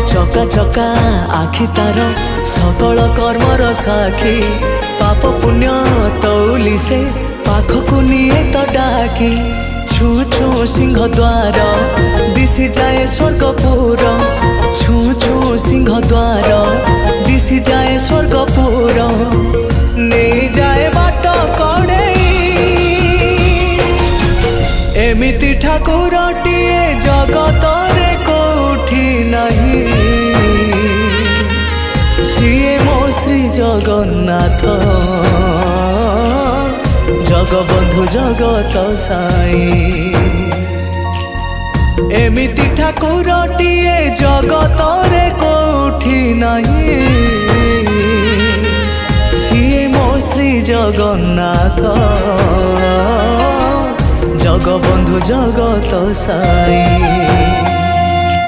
चका चका आखि तार सकल कर्मर साखी पाप पुण्य तौली से पाखकु निये तो डाकी छू छू सिंह द्वार दिशि जाए स्वर्गपुर छू छू सिंह द्वार दिशि जाए स्वर्गपुर नहीं जाए बाट कड़े एमिति ठाकुरटिए जगत रे कोठी नहीं सीए मो श्री जगन्नाथ जगबंधु जगत साई एमिति ठाकुरटिए जगत रे कोठी नहीं सीए मो श्री जगन्नाथ जगबंधु जगत साई।